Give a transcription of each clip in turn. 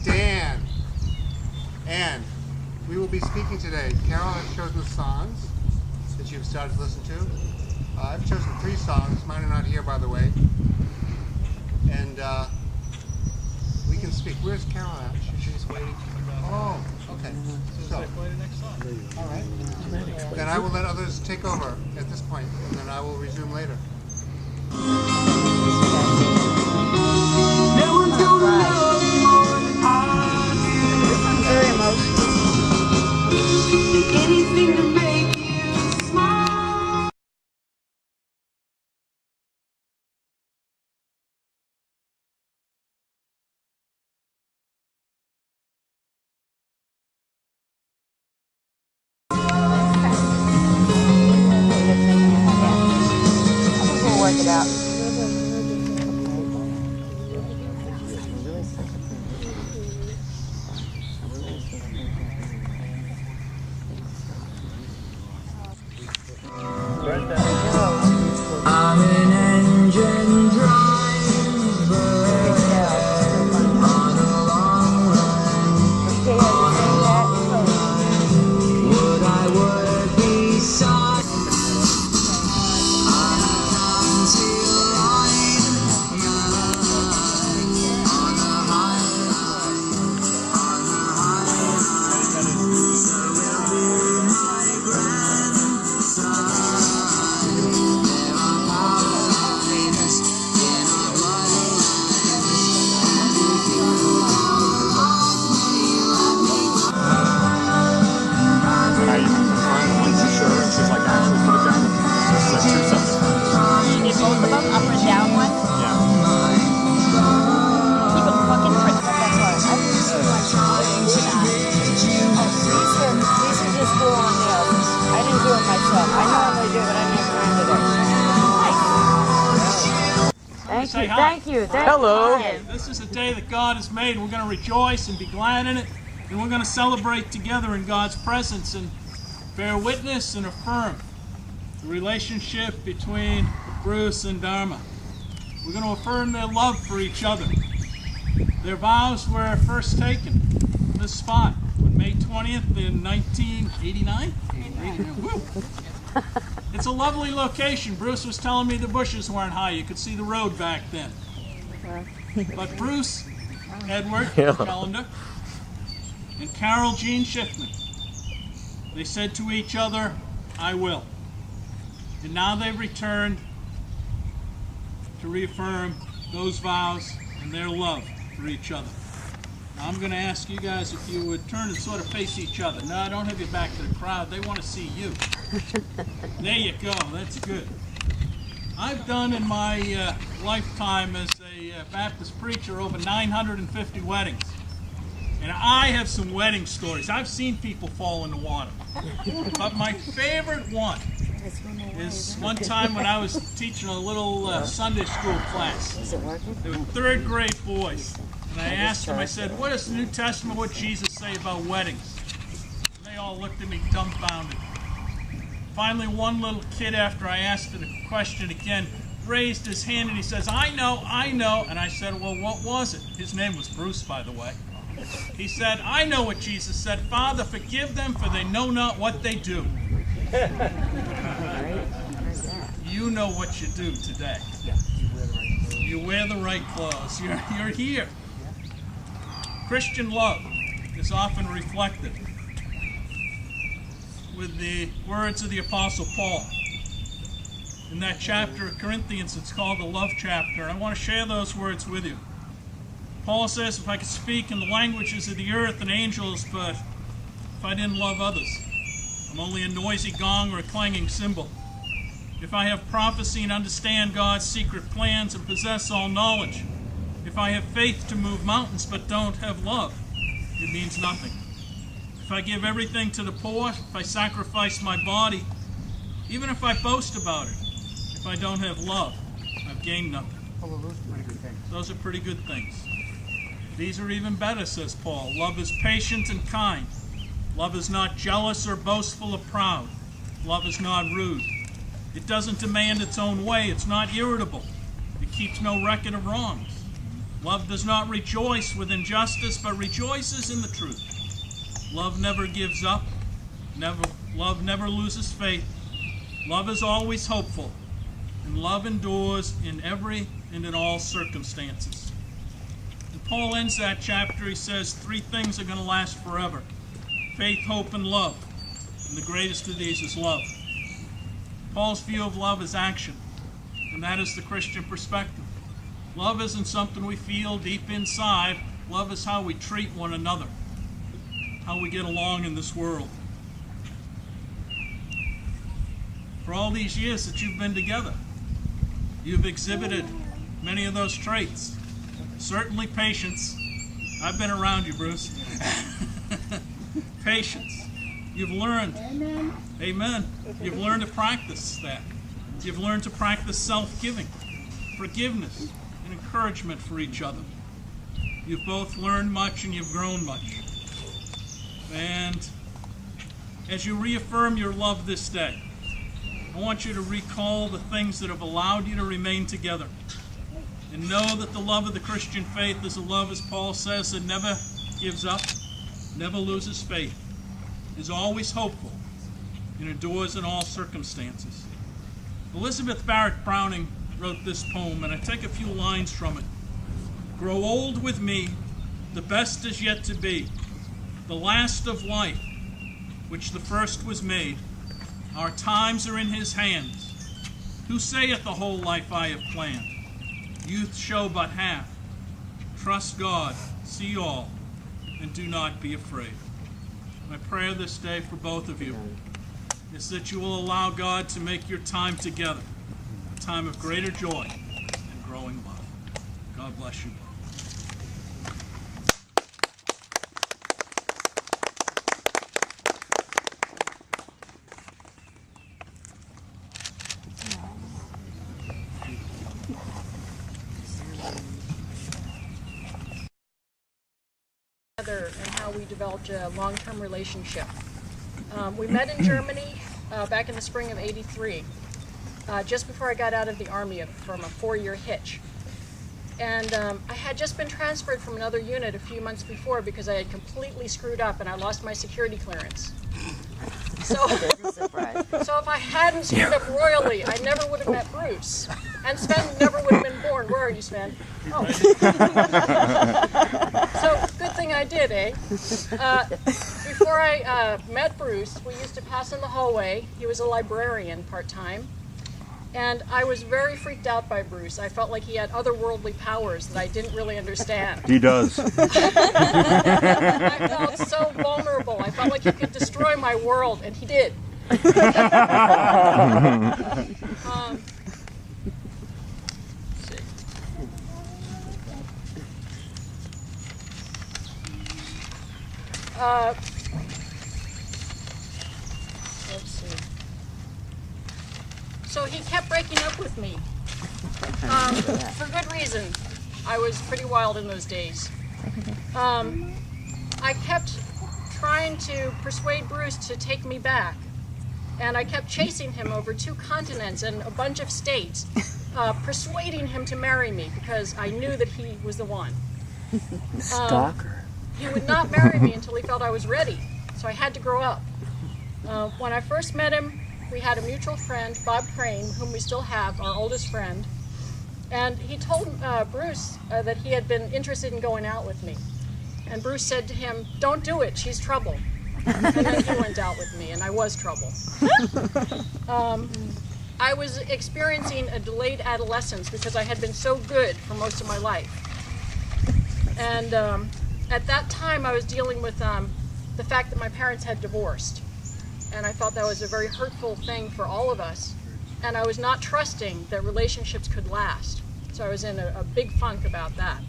Dan. And we will be speaking today. Carole has chosen the songs that you've started to listen to. I've chosen 3 songs. Mine are not here, by the way. And we can speak. Where's Carole at? She's waiting. Oh, okay. So, all right. Then I will let others take over at this point, and then I will resume later. Very emotional. Anything to make you smile. We'll work it out. I'm an engine driver on a long run. Would I work beside on a county line? On a high line, on a high line. So will be my grandson. Thank you. Hello. This is a day that God has made. We're going to rejoice and be glad in it. And we're going to celebrate together in God's presence and bear witness and affirm the relationship between Bruce and Dharma. We're going to affirm their love for each other. Their vows were first taken in this spot on May 20th in 1989. Woo. It's a lovely location. Bruce was telling me the bushes weren't high. You could see the road back then. But Bruce, Edward Kjellander, and Carole Jean Schiffman, they said to each other, I will. And now they've returned to reaffirm those vows and their love for each other. Now I'm going to ask you guys if you would turn and sort of face each other. No, don't have your back to the crowd. They want to see you. There you go. That's good. I've done in my lifetime as a Baptist preacher over 950 weddings. And I have some wedding stories. I've seen people fall in the water. But my favorite one is one time when I was teaching a little Sunday school class. They were 3rd grade boys. And I asked them, I said, what does the New Testament, what Jesus say about weddings? And they all looked at me dumbfounded. Finally, one little kid, after I asked the question again, raised his hand and he says, I know. And I said, well, what was it? His name was Bruce, by the way. He said, I know what Jesus said. Father, forgive them, for they know not what they do. You know what you do today. You wear the right clothes. You're here. Christian love is often reflected with the words of the Apostle Paul. In that chapter of Corinthians, it's called the love chapter. I want to share those words with you. Paul says, if I could speak in the languages of the earth and angels, but if I didn't love others, I'm only a noisy gong or a clanging cymbal. If I have prophecy and understand God's secret plans and possess all knowledge, if I have faith to move mountains but don't have love, it means nothing. If I give everything to the poor, if I sacrifice my body, even if I boast about it, if I don't have love, I've gained nothing. Those are pretty good things. These are even better, says Paul. Love is patient and kind. Love is not jealous or boastful or proud. Love is not rude. It doesn't demand its own way. It's not irritable. It keeps no record of wrongs. Love does not rejoice with injustice, but rejoices in the truth. Love never gives up. Love never loses faith. Love is always hopeful. And love endures in every and in all circumstances. And Paul ends that chapter. He says 3 things are going to last forever: faith, hope, and love. And the greatest of these is love. Paul's view of love is action, and that is the Christian perspective. Love isn't something we feel deep inside. Love is how we treat one another, how we get along in this world. For all these years that you've been together, you've exhibited many of those traits. Certainly patience. I've been around you, Bruce. Patience. You've learned. Amen. Amen. You've learned to practice that. You've learned to practice self-giving, forgiveness, and encouragement for each other. You've both learned much and you've grown much. And as you reaffirm your love this day, I want you to recall the things that have allowed you to remain together. And know that the love of the Christian faith is a love, as Paul says, that never gives up, never loses faith, is always hopeful, and endures in all circumstances. Elizabeth Barrett Browning wrote this poem, and I take a few lines from it. Grow old with me, the best is yet to be, the last of life, which the first was made. Our times are in his hands. Who saith the whole life I have planned? Youth show but half. Trust God, see all, and do not be afraid. My prayer this day for both of you is that you will allow God to make your time together a time of greater joy and growing love. God bless you both. And how we developed a long-term relationship. We met in Germany back in the spring of '83, just before I got out of the Army from a 4-year hitch. And I had just been transferred from another unit a few months before because I had completely screwed up and I lost my security clearance. So if I hadn't screwed up royally, I never would have met Bruce. And Sven never would have been born. Where are you, Sven? Oh. So, good thing I did, eh? Before I met Bruce, we used to pass in the hallway. He was a librarian part-time. And I was very freaked out by Bruce. I felt like he had otherworldly powers that I didn't really understand. He does. I felt so vulnerable. I felt like he could destroy my world, and he did. Let's see. So he kept breaking up with me. For good reason. I was pretty wild in those days. I kept trying to persuade Bruce to take me back. And I kept chasing him over 2 continents and a bunch of states, persuading him to marry me because I knew that he was the one. Stalker. He would not marry me until he felt I was ready, so I had to grow up. When I first met him, we had a mutual friend, Bob Crane, whom we still have, our oldest friend, and he told Bruce that he had been interested in going out with me. And Bruce said to him, "Don't do it, she's trouble." And then he went out with me, and I was trouble. I was experiencing a delayed adolescence because I had been so good for most of my life. And at that time, I was dealing with the fact that my parents had divorced. And I thought that was a very hurtful thing for all of us. And I was not trusting that relationships could last. So I was in a big funk about that.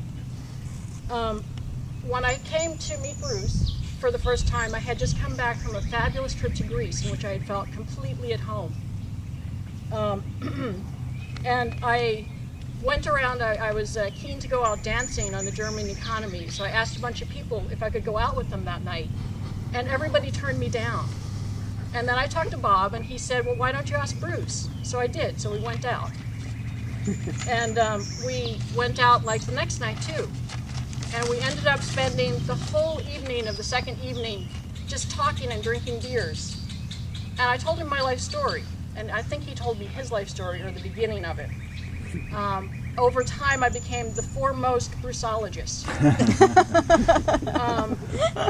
When I came to meet Bruce for the first time, I had just come back from a fabulous trip to Greece in which I had felt completely at home. And I went around, I was keen to go out dancing on the German economy, so I asked a bunch of people if I could go out with them that night, and everybody turned me down. And then I talked to Bob, and he said, "Well, why don't you ask Bruce?" So I did, so we went out. And we went out like the next night too. And we ended up spending the whole evening of the second evening just talking and drinking beers. And I told him my life story. And I think he told me his life story, or the beginning of it. Over time, I became the foremost bruceologist.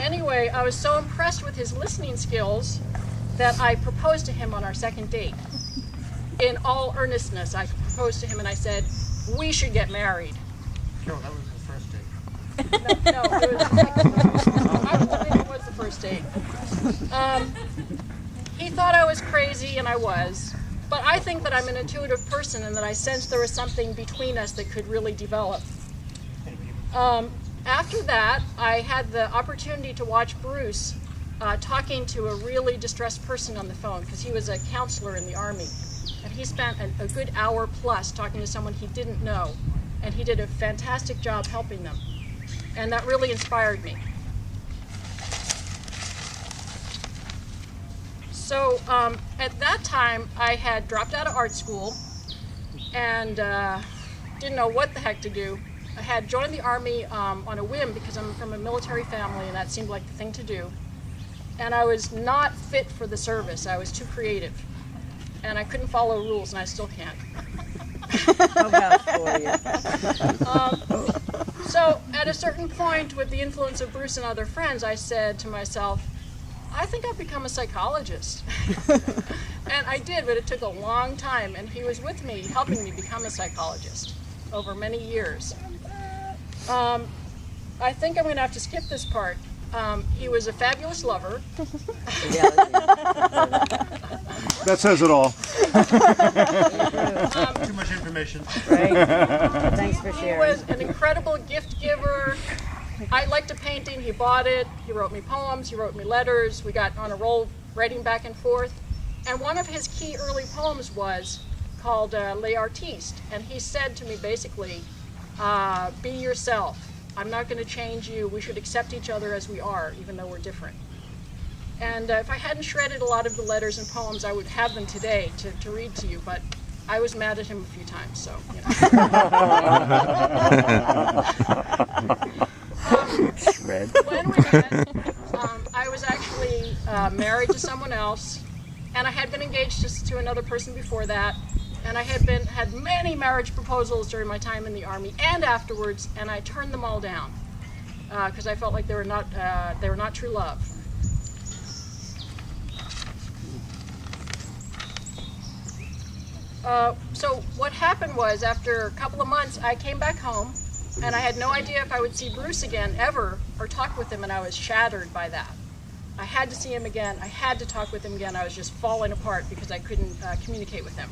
Anyway, I was so impressed with his listening skills that I proposed to him on our second date. In all earnestness, I proposed to him and I said, we should get married. Carole, that was the first date. No, it was the second date. I believe it was the first date. He thought I was crazy, and I was. But I think that I'm an intuitive person and that I sensed there was something between us that could really develop. After that, I had the opportunity to watch Bruce talking to a really distressed person on the phone, because he was a counselor in the Army. And he spent a good hour plus talking to someone he didn't know. And he did a fantastic job helping them. And that really inspired me. So at that time, I had dropped out of art school and didn't know what the heck to do. I had joined the Army on a whim because I'm from a military family and that seemed like the thing to do. And I was not fit for the service. I was too creative. And I couldn't follow rules, and I still can't. How about for you? So at a certain point, with the influence of Bruce and other friends, I said to myself, I think I'll become a psychologist. And I did, but it took a long time, and he was with me, helping me become a psychologist over many years. I think I'm going to have to skip this part. He was a fabulous lover. That says it all. Too much information. Right? Thanks for He sharing. was an incredible gift giver. I liked a painting, he bought it, he wrote me poems, he wrote me letters, we got on a roll writing back and forth. And one of his key early poems was called Les Artistes, and he said to me basically, be yourself. I'm not going to change you, we should accept each other as we are, even though we're different. And if I hadn't shredded a lot of the letters and poems, I would have them today to read to you, but I was mad at him a few times, so, you know. Red. When we met, I was actually married to someone else, and I had been engaged to another person before that, and I had many marriage proposals during my time in the Army and afterwards, and I turned them all down because I felt like they were not true love. So what happened was, after a couple of months, I came back home, and I had no idea if I would see Bruce again ever or talk with him, and I was shattered by that. I had to see him again. I had to talk with him again. I was just falling apart because I couldn't communicate with him.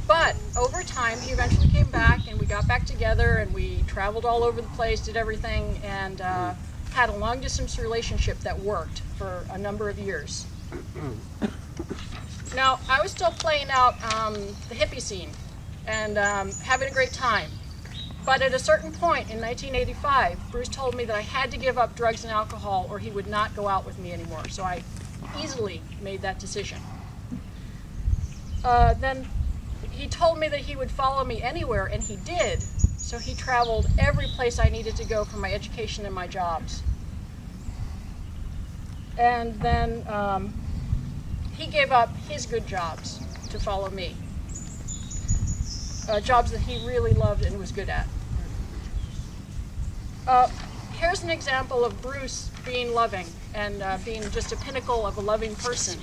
But over time, he eventually came back, and we got back together, and we traveled all over the place, did everything, and had a long-distance relationship that worked for a number of years. Now, I was still playing out the hippie scene and having a great time. But at a certain point in 1985, Bruce told me that I had to give up drugs and alcohol or he would not go out with me anymore. So I easily made that decision. Then he told me that he would follow me anywhere, and he did. So he traveled every place I needed to go for my education and my jobs. And then he gave up his good jobs to follow me. Jobs that he really loved and was good at. Here's an example of Bruce being loving and being just a pinnacle of a loving person.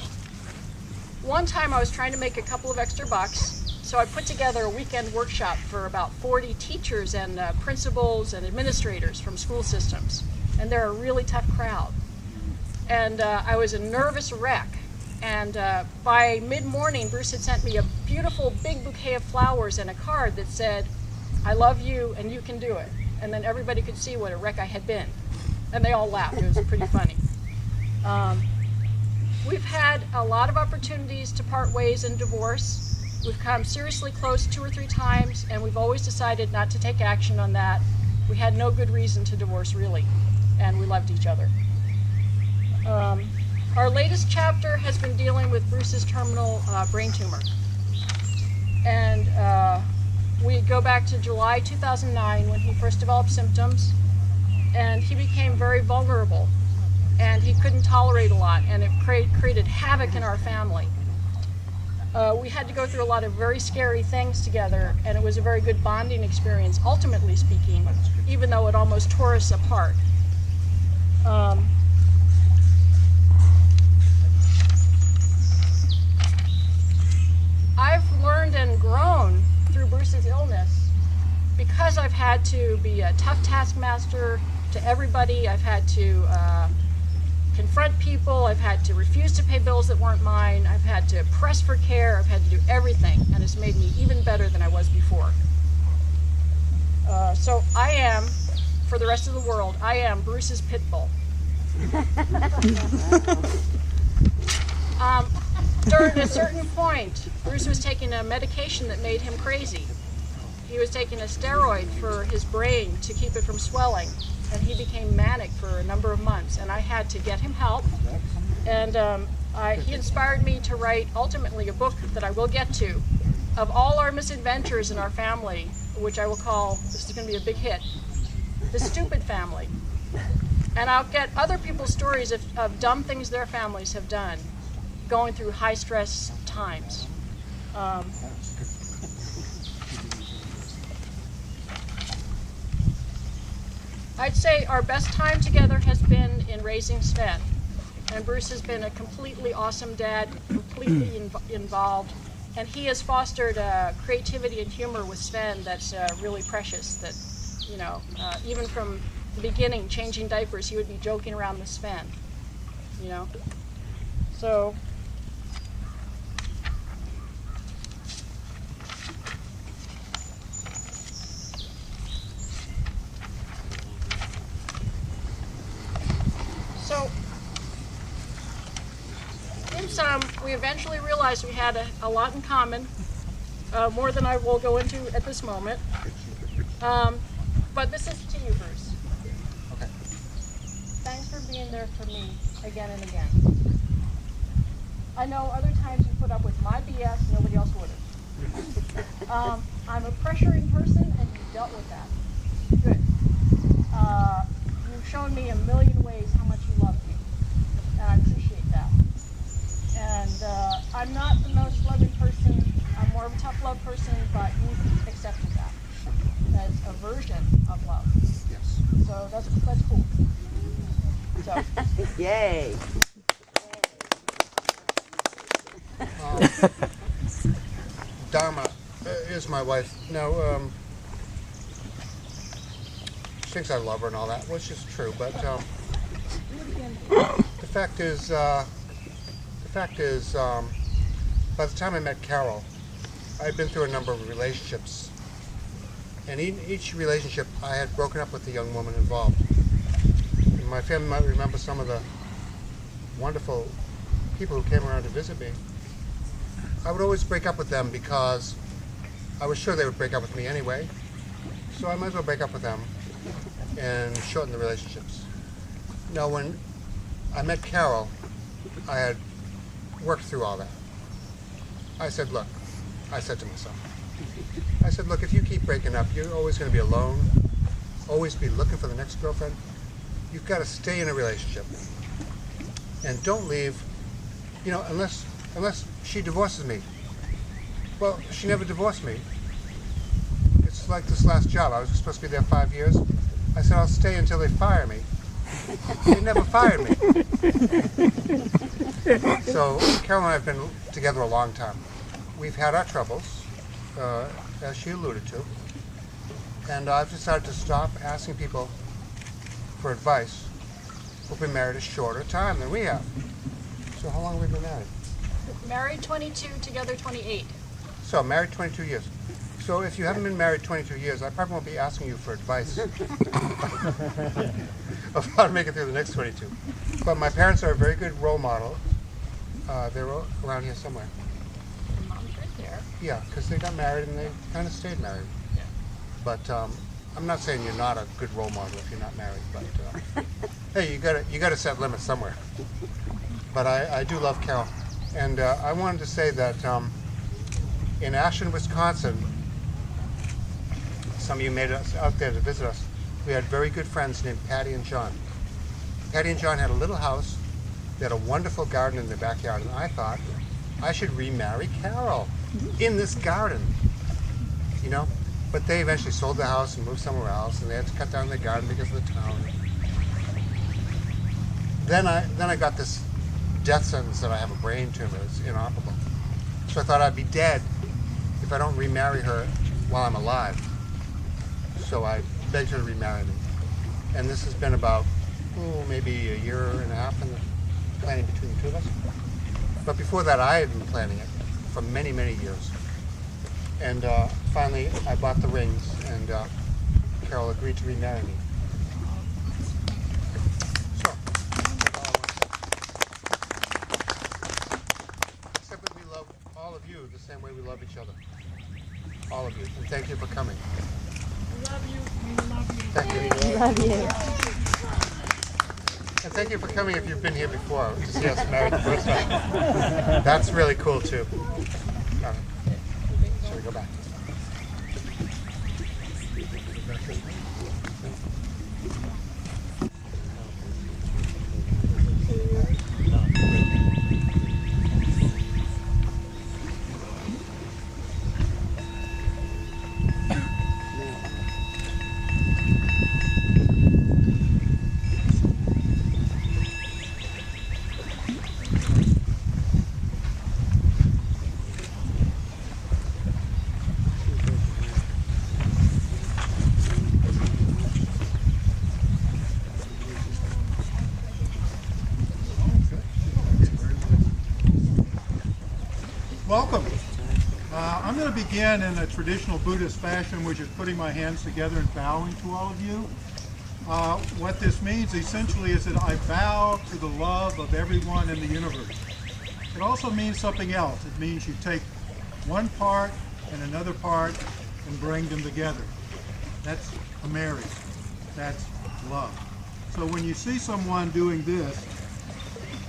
One time I was trying to make a couple of extra bucks, so I put together a weekend workshop for about 40 teachers and principals and administrators from school systems. And they're a really tough crowd. And I was a nervous wreck. And by mid-morning, Bruce had sent me a beautiful big bouquet of flowers and a card that said, I love you and you can do it. And then everybody could see what a wreck I had been. And they all laughed. It was pretty funny. We've had a lot of opportunities to part ways and divorce. We've come seriously close 2 or 3 times, and we've always decided not to take action on that. We had no good reason to divorce, really, and we loved each other. Our latest chapter has been dealing with Bruce's terminal brain tumor. And we go back to July 2009 when he first developed symptoms, and he became very vulnerable, and he couldn't tolerate a lot, and it created havoc in our family. We had to go through a lot of very scary things together, and it was a very good bonding experience, ultimately speaking, even though it almost tore us apart. I've learned and grown through Bruce's illness because I've had to be a tough taskmaster to everybody. I've had to confront people. I've had to refuse to pay bills that weren't mine. I've had to press for care. I've had to do everything, and it's made me even better than I was before. So I am, for the rest of the world, I am Bruce's pit bull. During a certain point, Bruce was taking a medication that made him crazy. He was taking a steroid for his brain to keep it from swelling, and he became manic for a number of months, and I had to get him help. And he inspired me to write, ultimately, a book that I will get to, of all our misadventures in our family, which I will call, this is going to be a big hit, The Stupid Family. And I'll get other people's stories of dumb things their families have done, going through high-stress times. I'd say our best time together has been in raising Sven. And Bruce has been a completely awesome dad, completely involved. And he has fostered creativity and humor with Sven that's really precious. That, you know, even from the beginning, changing diapers, he would be joking around with Sven, you know. So, in sum, we eventually realized we had a lot in common, more than I will go into at this moment. But this is to you, Bruce. Okay. Thanks for being there for me again and again. I know other times you put up with my BS, nobody else would have. I'm a pressuring person, and you dealt with that. Good. You've shown me a million ways how much you love me, and I appreciate that. And I'm not the most loving person. I'm more of a tough love person, but you've accepted that as a version of love. Yes. So that's cool. So. Yay. Dharma is my wife. Now, she thinks I love her and all that, which is true, but the fact is, by the time I met Carole, I'd been through a number of relationships. And in each relationship, I had broken up with the young woman involved. And my family might remember some of the wonderful people who came around to visit me. I would always break up with them because I was sure they would break up with me anyway. So I might as well break up with them and shorten the relationships. Now, when I met Carole, I had worked through all that. I said, look, I said to myself, look, if you keep breaking up, you're always going to be alone, always be looking for the next girlfriend. You've got to stay in a relationship. And don't leave, you know, unless she divorces me. Well, she never divorced me. It's like this last job. I was supposed to be there 5 years. I said, I'll stay until they fire me. They never fired me. So Carole and I have been together a long time. We've had our troubles, as she alluded to, and I've decided to stop asking people for advice who've been married a shorter time than we have. So how long have we been married? Married 22, together 28. So married 22 years. So if you haven't been married 22 years, I probably won't be asking you for advice of how to make it through the next 22. But my parents are a very good role model. They're around here somewhere. Your mom's right there. Yeah, because they got married and they kind of stayed married. Yeah. But I'm not saying you're not a good role model if you're not married. But hey, you gotta set limits somewhere. But I do love Carole, and I wanted to say that in Ashland, Wisconsin, some of you made us out there to visit us. We had very good friends named Patty and John. Patty and John had a little house. They had a wonderful garden in their backyard, and I thought I should remarry Carole in this garden, you know. But they eventually sold the house and moved somewhere else, and they had to cut down their garden because of the town. Then I got this death sentence that I have a brain tumor. It's inoperable. So I thought I'd be dead if I don't remarry her while I'm alive. So I begged her to remarry me. And this has been about, maybe a year and a half in the planning between the two of us. But before that, I had been planning it for many, many years. And finally, I bought the rings, and Carole agreed to remarry me. So, that's all I want to say. Except that we love all of you the same way we love each other. All of you. And thank you for coming. We love you. We love you. Thank you. Love you. And thank you for coming if you've been here before to see us married the first time. That's really cool too. Shall we go back? Welcome. I'm going to begin in a traditional Buddhist fashion, which is putting my hands together and bowing to all of you. What this means essentially is that I bow to the love of everyone in the universe. It also means something else. It means you take one part and another part and bring them together. That's a marriage. That's love. So when you see someone doing this,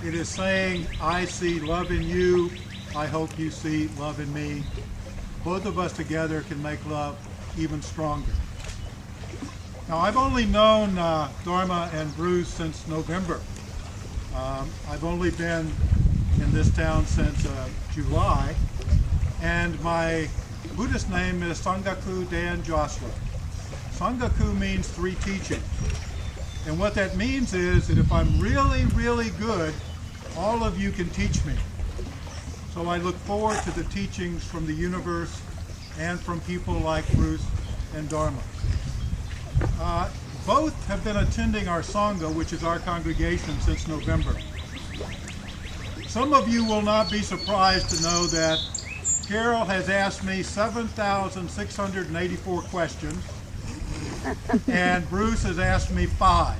it is saying, I see love in you. I hope you see love in me. Both of us together can make love even stronger. Now, I've only known Dharma and Bruce since November. I've only been in this town since July, and my Buddhist name is Sangaku Dan Josra. Sangaku means three teachings. And what that means is that if I'm really, really good, all of you can teach me. So I look forward to the teachings from the universe and from people like Bruce and Dharma. Both have been attending our Sangha, which is our congregation, since November. Some of you will not be surprised to know that Carole has asked me 7,684 questions, and Bruce has asked me 5.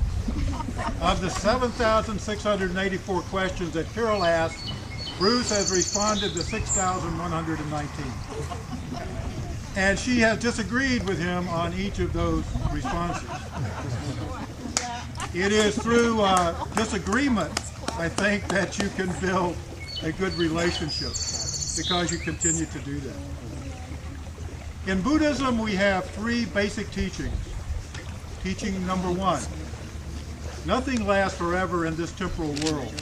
Of the 7,684 questions that Carole asked, Bruce has responded to 6,119. And she has disagreed with him on each of those responses. It is through disagreement, I think, that you can build a good relationship, because you continue to do that. In Buddhism, we have 3 basic teachings. Teaching number 1, nothing lasts forever in this temporal world.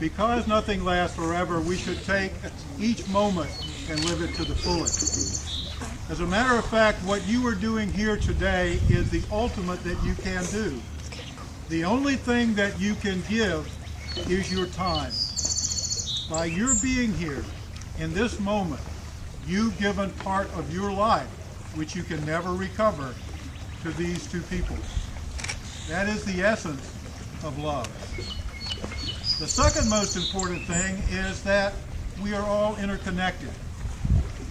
Because nothing lasts forever, we should take each moment and live it to the fullest. As a matter of fact, what you are doing here today is the ultimate that you can do. The only thing that you can give is your time. By your being here in this moment, you've given part of your life, which you can never recover, to these 2 people. That is the essence of love. The second most important thing is that we are all interconnected.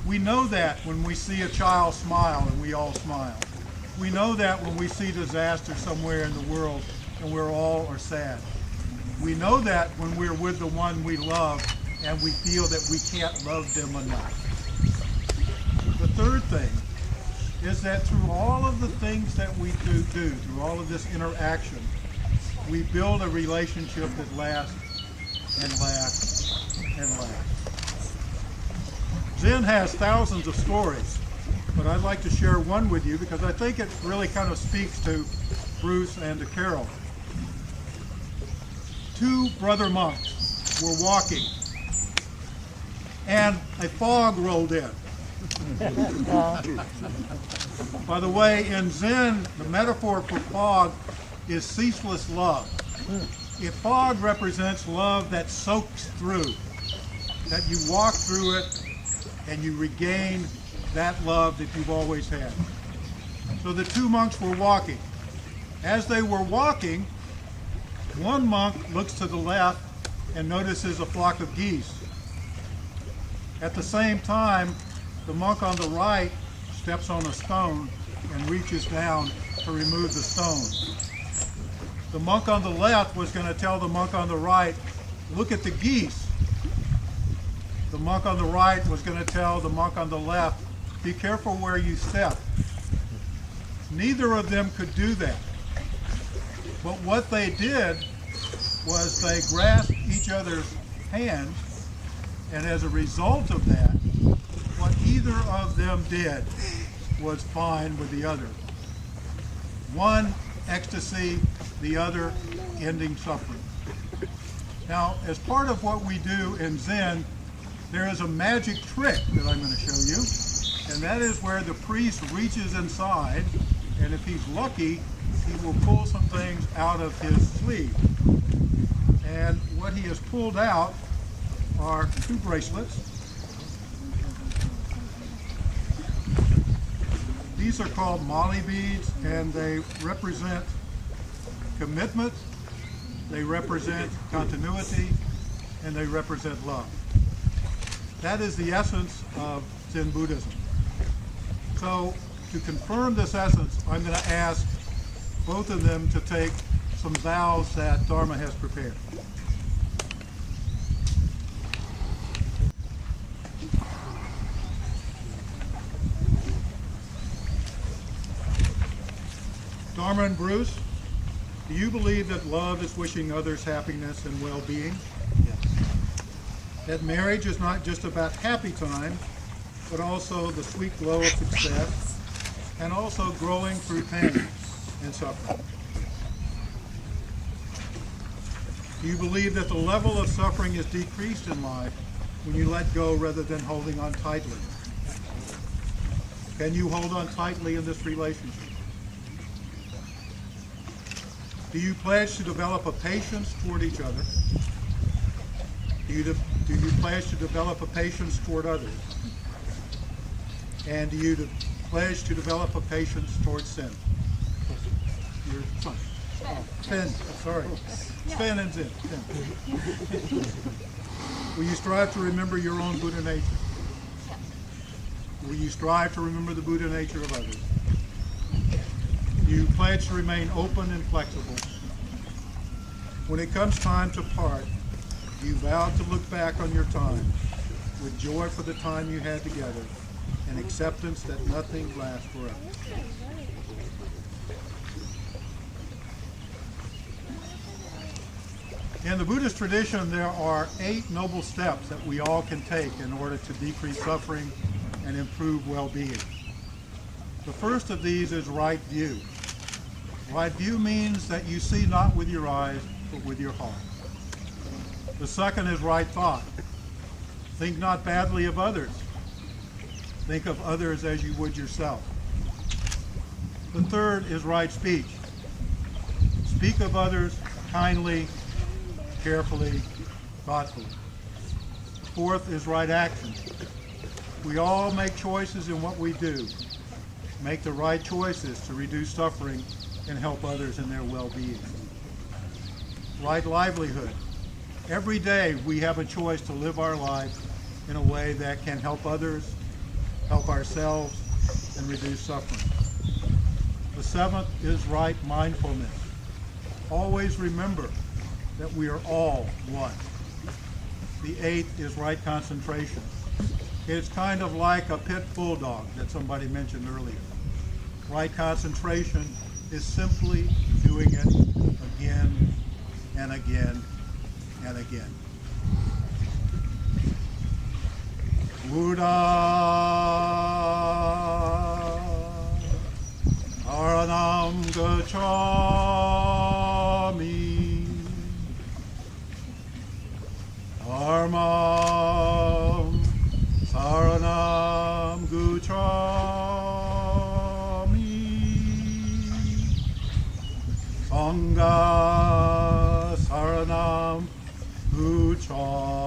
We know that when we see a child smile and we all smile. We know that when we see disaster somewhere in the world and we're all are sad. We know that when we're with the one we love and we feel that we can't love them enough. The third thing is that through all of the things that we do, through all of this interaction, we build a relationship that lasts and lasts and lasts. Zen has thousands of stories but I'd like to share one with you because I think it really kind of speaks to Bruce and to Carole. Two brother monks were walking, and a fog rolled in. By the way, in Zen, the metaphor for fog is ceaseless love. If fog represents love that soaks through, that you walk through it and you regain that love that you've always had. So the two monks were walking. As they were walking, one monk looks to the left and notices a flock of geese. At the same time, the monk on the right steps on a stone and reaches down to remove the stone. The monk on the left was going to tell the monk on the right, look at the geese. The monk on the right was going to tell the monk on the left, be careful where you step. Neither of them could do that. But what they did was they grasped each other's hands, and as a result of that, what either of them did was fine with the other. One, ecstasy, the other, ending suffering. Now, as part of what we do in Zen, there is a magic trick that I'm going to show you, and that is where the priest reaches inside, and if he's lucky, he will pull some things out of his sleeve. And what he has pulled out are two bracelets. These are called Mali beads, and they represent commitment, they represent continuity, and they represent love. That is the essence of Zen Buddhism. So to confirm this essence, I'm going to ask both of them to take some vows that Dharma has prepared. Dharma and Bruce, do you believe that love is wishing others happiness and well-being? Yes. That marriage is not just about happy time, but also the sweet glow of success, and also growing through pain and suffering. Do you believe that the level of suffering is decreased in life when you let go rather than holding on tightly? Can you hold on tightly in this relationship? Do you pledge to develop a patience toward each other? Do you pledge to develop a patience toward others? And do you pledge to develop a patience toward sin? Your son. Sin. Sorry. Sin and Zen. Sin. Will you strive to remember your own Buddha nature? Will you strive to remember the Buddha nature of others? You pledge to remain open and flexible. When it comes time to part, you vow to look back on your time with joy for the time you had together and acceptance that nothing lasts forever. In the Buddhist tradition, there are 8 noble steps that we all can take in order to decrease suffering and improve well-being. The first of these is right view. Right view means that you see not with your eyes, but with your heart. The second is right thought. Think not badly of others. Think of others as you would yourself. The third is right speech. Speak of others kindly, carefully, thoughtfully. The fourth is right action. We all make choices in what we do. Make the right choices to reduce suffering and help others in their well-being. Right livelihood. Every day we have a choice to live our life in a way that can help others, help ourselves, and reduce suffering. The seventh is right mindfulness. Always remember that we are all one. The eighth is right concentration. It's kind of like a pit bulldog that somebody mentioned earlier. Right concentration is simply doing it again and again and again. Buddha Uchami Sangha Saranam Uchami.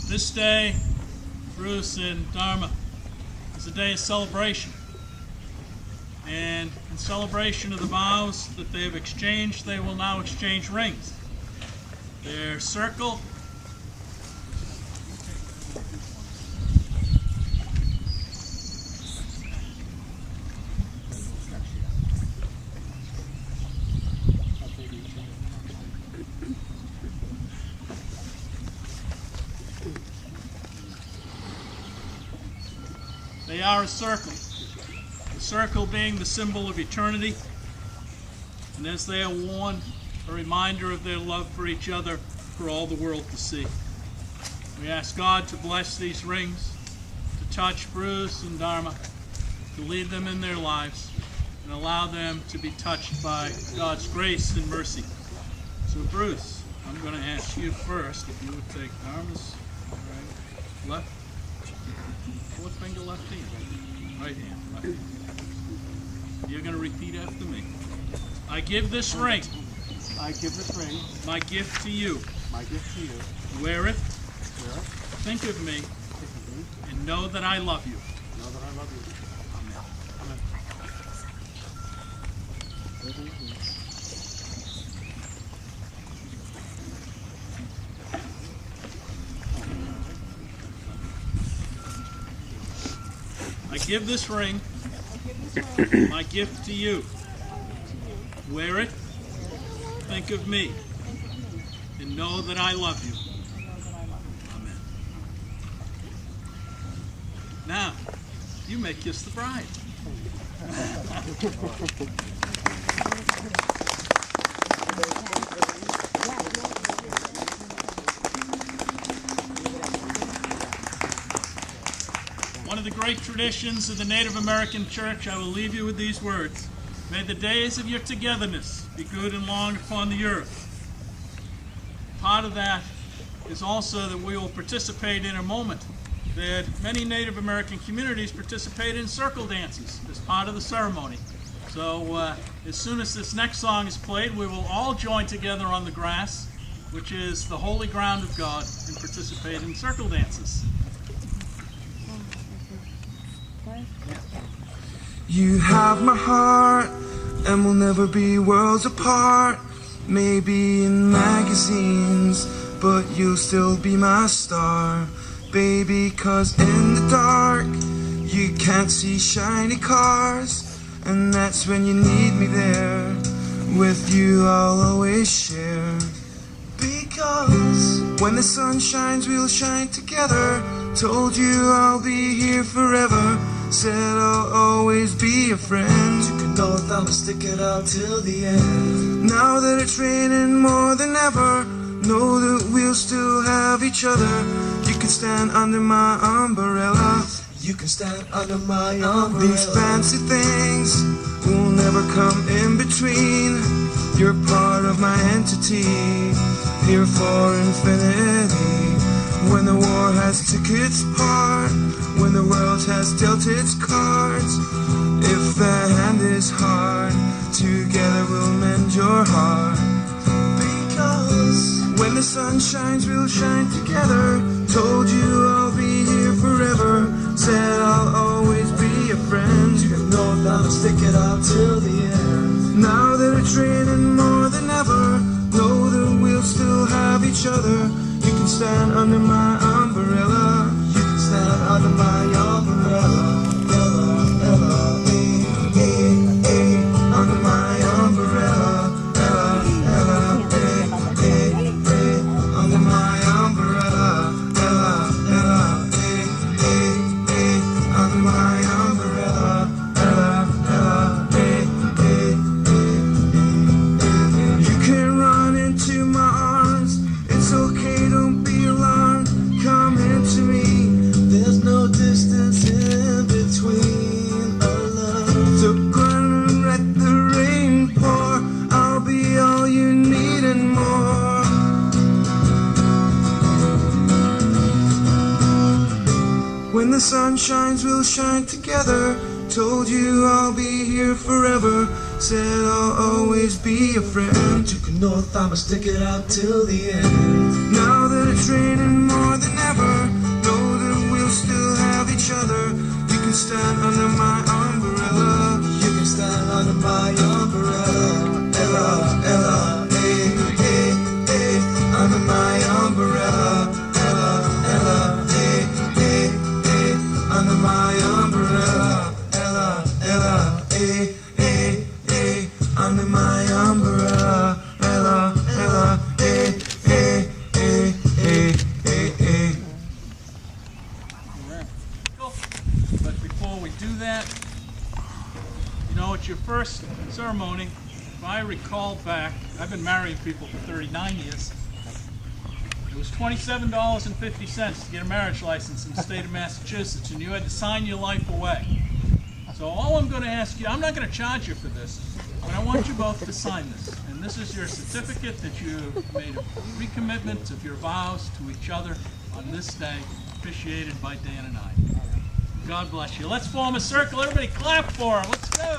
This day, Bruce and Dharma, is a day of celebration. And in celebration of the vows that they have exchanged, they will now exchange rings. Their circle They are a circle. The circle being the symbol of eternity. And as they are worn, a reminder of their love for each other for all the world to see. We ask God to bless these rings, to touch Bruce and Dharma, to lead them in their lives, and allow them to be touched by God's grace and mercy. So Bruce, I'm going to ask you first if you would take Dharma's right, left, fourth finger, left hand, right hand, right hand. You're going to repeat after me. I give this ring. I give this ring, My gift to you. my gift to you. Wear it. Wear it. Think of me. Think of me. And know that I love you. Know that I love you. Amen. Amen. I give this ring. My gift to you. Wear it. Think of me. And know that I love you. Amen. Now, you may kiss the bride. One of the great traditions of the Native American Church, I will leave you with these words. May the days of your togetherness be good and long upon the earth. Part of that is also that we will participate in a moment that many Native American communities participate in circle dances as part of the ceremony. So as soon as this next song is played, we will all join together on the grass, which is the holy ground of God, and participate in circle dances. You have my heart, and we'll never be worlds apart. Maybe in magazines, but you'll still be my star, baby. 'Cause in the dark, you can't see shiny cars, and that's when you need me there. With you I'll always share. Because when the sun shines, we'll shine together. Told you I'll be here forever. Said I'll always be a friend. You can know that I'll stick it out till the end. Now that it's raining more than ever, know that we'll still have each other. You can stand under my umbrella. You can stand under my umbrella. These fancy things will never come in between. You're part of my entity, here for infinity. When the war has took its part, when the world has dealt its cards, if the hand is hard, together we'll mend your heart. Because when the sun shines, we'll shine together. Told you I'll be here forever. Said I'll always be a friend. You know that I'll stick it out till the end. Now that it's raining more than ever, know that we'll still have each other. You can stand under my umbrella. You can stand under my umbrella, under my umbrella, under my umbrella, under my umbrella, you can run into my arms, it's okay, don't be alarmed, come into me, there's no distance in between our love. So run and let the rain pour, I'll be all you need and more. When the sun shines, we'll shine together. Told you I'll be here forever. Said I'll always be a friend. Took a north, I'ma stick it out till the end. Now that it's raining more than ever, know that we'll still have each other. You can stand under my umbrella. You can stand under my umbrella. Ella, Ella, eh, eh, eh, under my umbrella. Ella, Ella, eh, eh, eh, under my umbrella. Ella, Ella, eh, eh, eh, under my umbrella. Ella, Ella, eh, eh, eh, eh, eh, eh. Cool. But before we do that, you know, it's your first ceremony. If I recall back, I've been marrying people for 39 years. It was $27.50 to get a marriage license in the state of Massachusetts, and you had to sign your life away. So all I'm going to ask you, I'm not going to charge you for this, but I want you both to sign this. And this is your certificate that you made a recommitment of your vows to each other on this day, officiated by Dan and I. God bless you. Let's form a circle. Everybody clap for him. Let's go.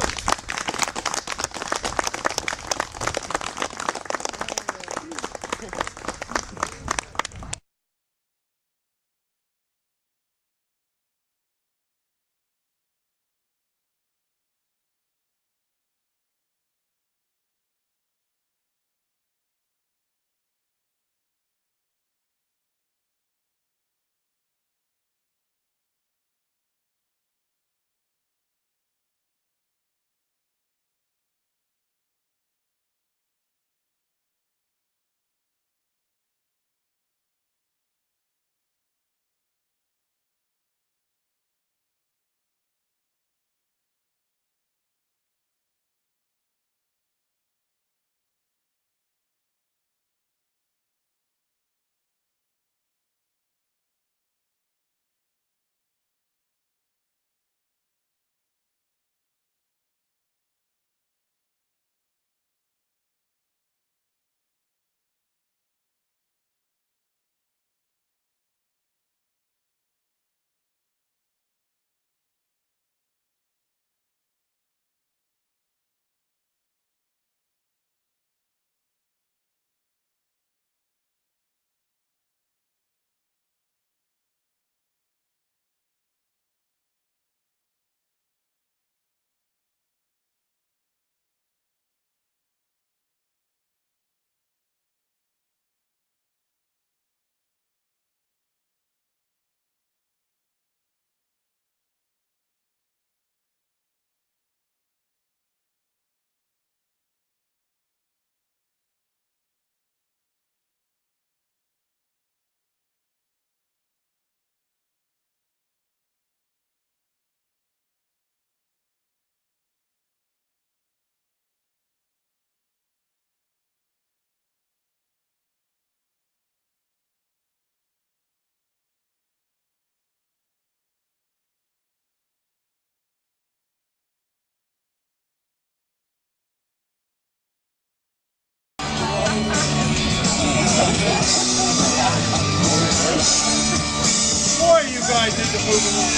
Boy, you guys need to move along.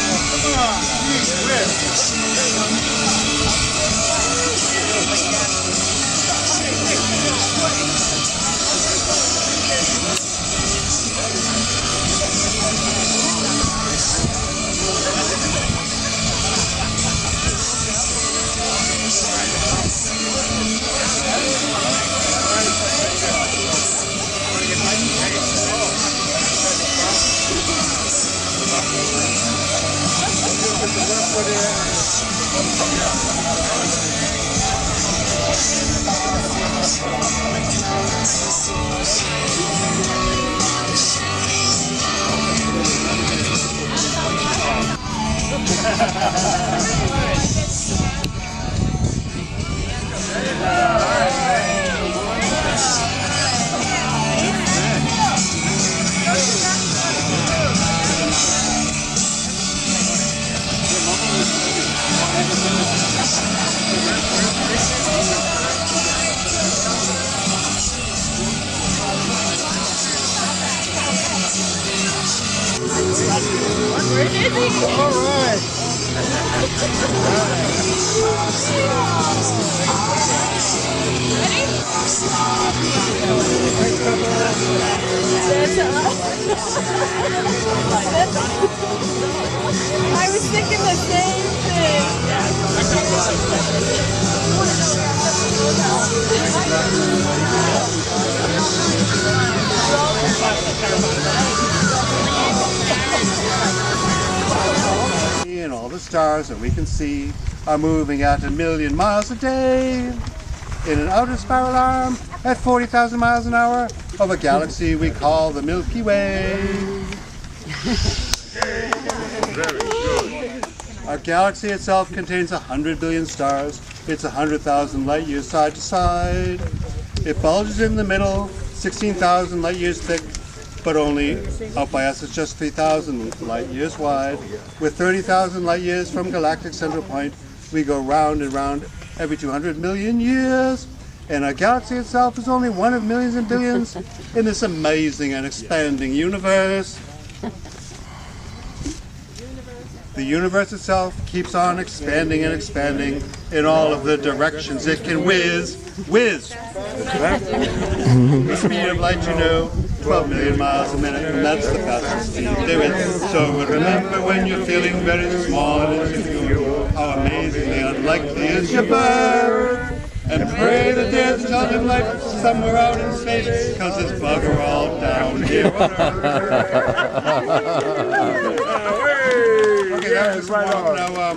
Come on, geez whiz. I was thinking the same And all the stars that we can see are moving at 1,000,000 miles a day in an outer spiral arm at 40,000 miles an hour of a galaxy we call the Milky Way. Very good. Our galaxy itself contains 100 billion stars. It's 100,000 light years side to side. It bulges in the middle, 16,000 light years thick, but only out by us it's just 3,000 light years wide. With 30,000 light years from galactic central point, we go round and round every 200 million years. And our galaxy itself is only one of millions and billions in this amazing and expanding universe. The universe itself keeps on expanding and expanding in all of the directions it can whiz. Whiz! The speed of light, 12 million miles a minute, and that's the fastest speed to do it. So remember when you're feeling very small and insecure, how amazingly unlikely is your birth. And pray that there's a ton of life somewhere out in space, because it's bugger all down here on Earth. Okay, that was right on. Now,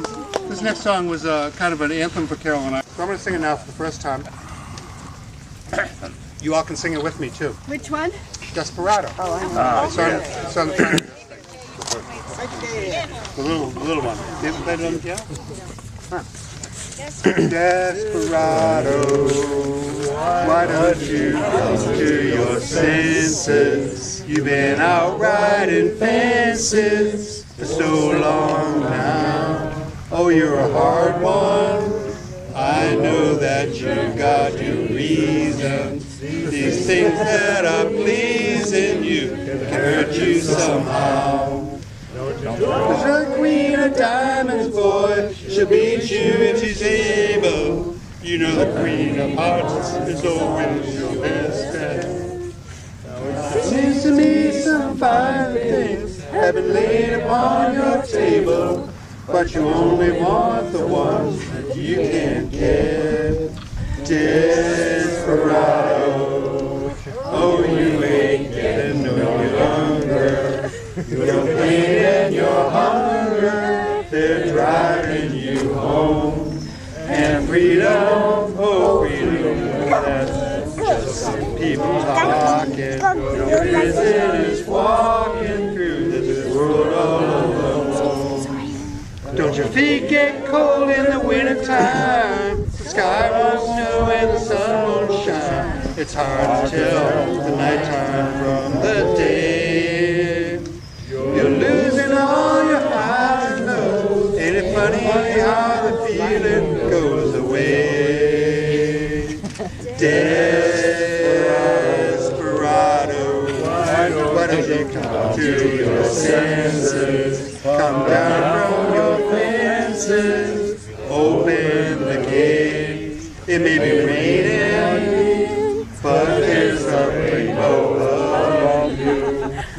this next song was kind of an anthem for Carole and I. So I'm going to sing it now for the first time. You all can sing it with me, too. Which one? Desperado. Oh, I know. It's on the front. The little one. You ever played it on the piano? Huh. Desperado, why don't you come to your senses? You've been out riding fences for so long now. Oh, you're a hard one. I know that you got your reasons. These things that are pleasing you can hurt you somehow. Cause the queen of diamonds, boy, she'll beat you if she's able. You know the queen of hearts is always your best friend. It seems to me some fine things have been laid upon your table, but you only want the ones that you can't get. Desperado, oh, you ain't getting no younger. Your pain and your hunger, they're driving you home. And freedom, oh freedom, that's just some people talking. Your prison is walking through this world all alone. Don't your feet get cold in the wintertime? The sky won't snow and the sun won't shine. It's hard to tell the nighttime from the day. You're losing all your highs and lows. Ain't it funny how the feeling goes away? Desperado, why don't you come to your senses? Come down from your fences, open the gate. It may be raining, but there's a rainbow above you.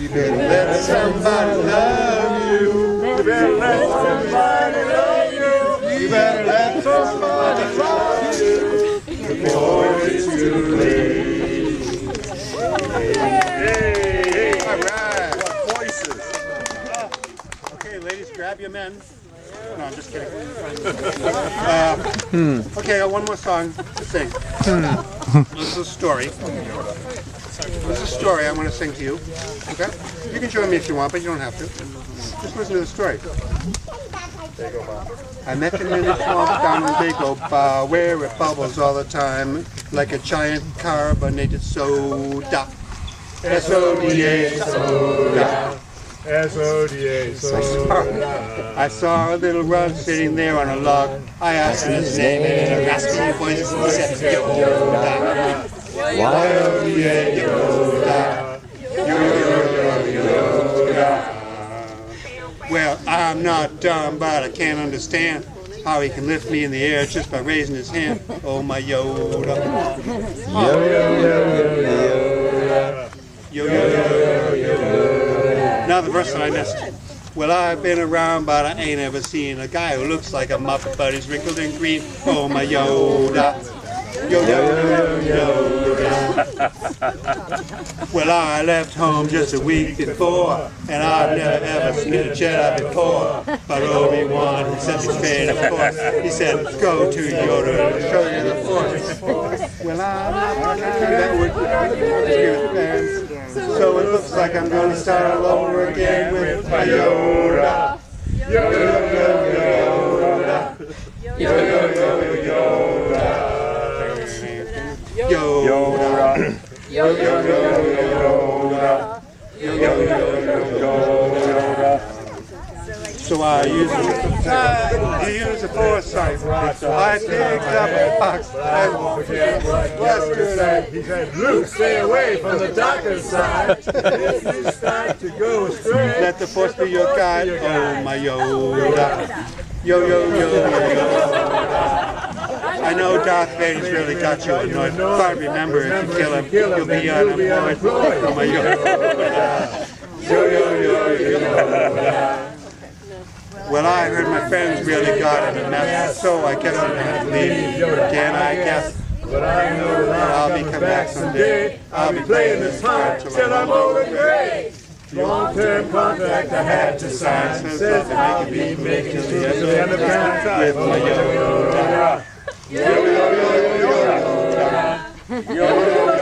You better let somebody love you. You better let somebody love you. You better let somebody love you before it's too late. Hey, all right. Voices. Okay, ladies, grab your men. No, I'm just kidding. Okay, I got one more song to sing. This is a story. This is a story I'm going to sing to you. Okay? You can join me if you want, but you don't have to. Just listen to the story. I met him in the swamp down in Big Oak Bar, where it bubbles all the time like a giant carbonated soda. S-O-D-A, soda. S-O-D-A, soda. I saw a little rug sitting there on a log. I asked him his name, and in a raspy voice he said, Yoda. Y-O-D-A, Yoda. Yoda. Well, I'm not dumb, but I can't understand how he can lift me in the air just by raising his hand. Oh, my Yoda. Yoda. Now the verse that I missed. Well, I've been around, but I ain't ever seen a guy who looks like a Muppet, but he's wrinkled and green. Oh, my Yoda. Yoda. Well, I left home just a week before, and I've never ever seen a Jedi before. But Obi-Wan, who sent me straight, of course, he said, go to Yoda and show you the Force. Well, I'm not that would agree with fans. So it looks like I'm going to start all over again with my Yoda. Yoda. So I use the foresight. I picked up a box and he said, Luke, stay away from the darker side. If you start to go astray, let the Force be your guide. Oh, my Yoda. Yo. I know Darth Vader's really got you annoyed, but remember, if you kill him, you'll be unemployed. Oh, my Yoda. Yo. Well, I heard my friends really got in a mess, so I guess I'm going to leave. Again, I guess. but I know that I'll be come back someday. I'll be playing this part till I'm old and gray. Long-term contract I had to sign says that I can be making it to the end of time with my yo-yo. Yo-yo.